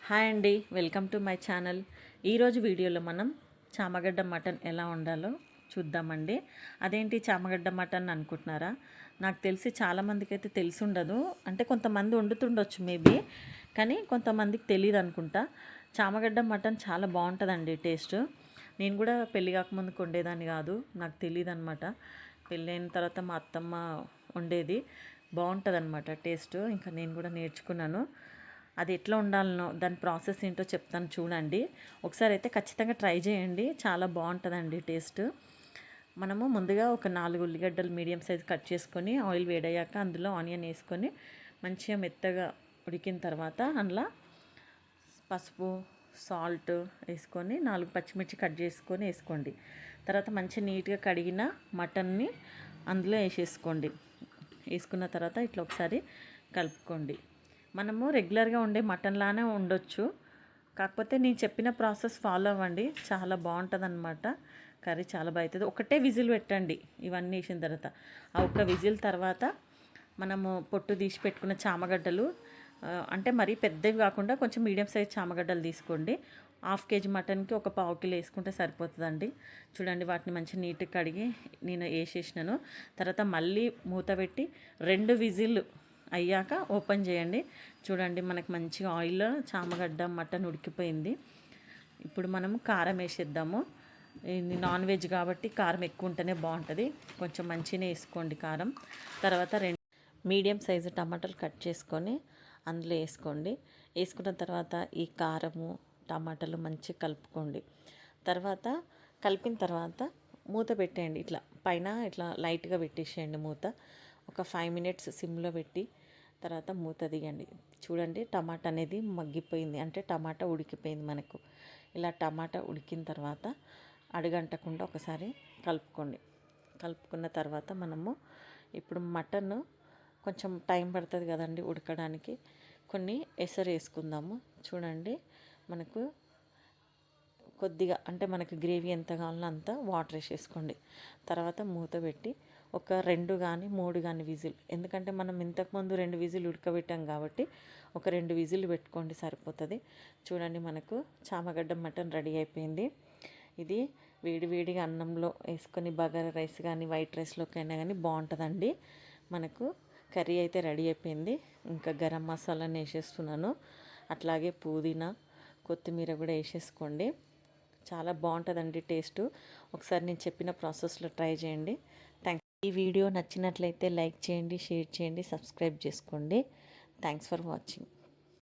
Hi అండి, welcome to my channel. ఈరోజు వీడియోలో మనం చామగడ్డ మటన్ ఎలా వండాలో చూద్దామండి. అదేంటి చామగడ్డ మటన్ అనుకుంటున్నారా? నాకు తెలిసి చాలామందికి అయితే తెలిసి ఉండదు. అంటే కొంతమంది వండుతుండొచ్చు మేబీ, కానీ కొంతమందికి తెలియదు అనుకుంటా. చామగడ్డ మటన్ చాలా బాగుంటుందండి టేస్ట్. నేను కూడా పెళ్ళి కాకముందుకు వండేదాన్ని కాదు, నాకు తెలియదు అనమాట. పెళ్ళైన తర్వాత మా అత్తమ్మ వండేది, బాగుంటుంది అనమాట టేస్ట్. ఇంకా నేను కూడా నేర్చుకున్నాను. అది ఎట్లా ఉండాలనో దాని ప్రాసెస్ ఏంటో చెప్తాను చూడండి. ఒకసారి అయితే ఖచ్చితంగా ట్రై చేయండి, చాలా బాగుంటుందండి టేస్ట్. మనము ముందుగా ఒక 4 ఉల్లిగడ్డలు మీడియం సైజ్ కట్ చేసుకొని ఆయిల్ వేడయ్యాక అందులో ఆనియన్ వేసుకొని మంచిగా మెత్తగా ఉడికిన తర్వాత అందులో పసుపు సాల్ట్ వేసుకొని 4 పచ్చిమిర్చి కట్ చేసుకొని వేసుకోండి. తర్వాత మంచిగా నీట్గా కడిగిన మటన్ని అందులో వేసేసుకోండి. వేసుకున్న తర్వాత ఇట్లా ఒకసారి కలుపుకోండి. మనము రెగ్యులర్గా వండే మటన్లానే ఉండొచ్చు, కాకపోతే నేను చెప్పిన ప్రాసెస్ ఫాలో అవ్వండి, చాలా బాగుంటుంది అనమాట. కర్రీ చాలా బాగా అవుతుంది. ఒకటే విజిల్ పెట్టండి ఇవన్నీ వేసిన తర్వాత. ఆ ఒక్క విజిల్ తర్వాత మనము పొట్టు తీసి పెట్టుకున్న చామగడ్డలు, అంటే మరీ పెద్దవి కాకుండా కొంచెం మీడియం సైజ్ చామగడ్డలు తీసుకోండి. 1/2 కేజీ మటన్కి ఒక 1/4 కిలో వేసుకుంటే సరిపోతుందండి. చూడండి, వాటిని మంచిగా నీట్గా కడిగి నేను వేసేసినాను. తర్వాత మళ్ళీ మూత పెట్టి 2 విజిల్ అయ్యాక ఓపెన్ చేయండి. చూడండి, మనకు మంచిగా ఆయిల్ చామగడ్డ మటన్ ఉడికిపోయింది. ఇప్పుడు మనము కారం వేసేద్దాము. ఇది నాన్ వెజ్ కాబట్టి కారం ఎక్కువ ఉంటేనే బాగుంటుంది, కొంచెం మంచిగానే వేసుకోండి కారం. తర్వాత 2 మీడియం సైజు టమాటాలు కట్ చేసుకొని అందులో వేసుకోండి. వేసుకున్న తర్వాత ఈ కారము టమాటాలు మంచిగా కలుపుకోండి. తర్వాత కలిపిన తర్వాత మూత పెట్టేయండి. ఇట్లా పైన ఇట్లా లైట్గా పెట్టేసేయండి మూత. ఒక 5 మినిట్స్ సిమ్లో పెట్టి తర్వాత మూత తీయండి. చూడండి, టమాటా అనేది మగ్గిపోయింది, అంటే టమాటా ఉడికిపోయింది మనకు. ఇలా టమాటా ఉడికిన తర్వాత అడుగంటకుండా ఒకసారి కలుపుకోండి. కలుపుకున్న తర్వాత మనము ఇప్పుడు మటన్ కొంచెం టైం పడుతుంది కదండి ఉడకడానికి, కొన్ని ఎసరు వేసుకుందాము. చూడండి, మనకు కొద్దిగా అంటే మనకి గ్రేవీ ఎంత కావాలో అంత వాటర్ వేసేసుకోండి. తర్వాత మూత పెట్టి ఒక 2 కానీ 3 కానీ విజిల్, ఎందుకంటే మనం ఇంతకుముందు 2 విజిల్ ఉడకబెట్టాం కాబట్టి ఒక 2 విజిల్ పెట్టుకోండి, సరిపోతుంది. చూడండి, మనకు చామగడ్డ మటన్ రెడీ అయిపోయింది. ఇది వేడివేడిగా అన్నంలో వేసుకొని బగారా రైస్ కానీ వైట్ రైస్లోకైనా కానీ బాగుంటుందండి. మనకు కర్రీ అయితే రెడీ అయిపోయింది. ఇంకా గరం మసాలాని వేసేస్తున్నాను, అట్లాగే పుదీనా కొత్తిమీర కూడా వేసేసుకోండి. చాలా బాగుంటుందండి టేస్ట్. ఒకసారి నేను చెప్పిన ప్రాసెస్లో ట్రై చేయండి. ఈ వీడియో నచ్చినట్లయితే లైక్ చేయండి, షేర్ చేయండి, సబ్స్క్రైబ్ చేసుకోండి. Thanks for watching.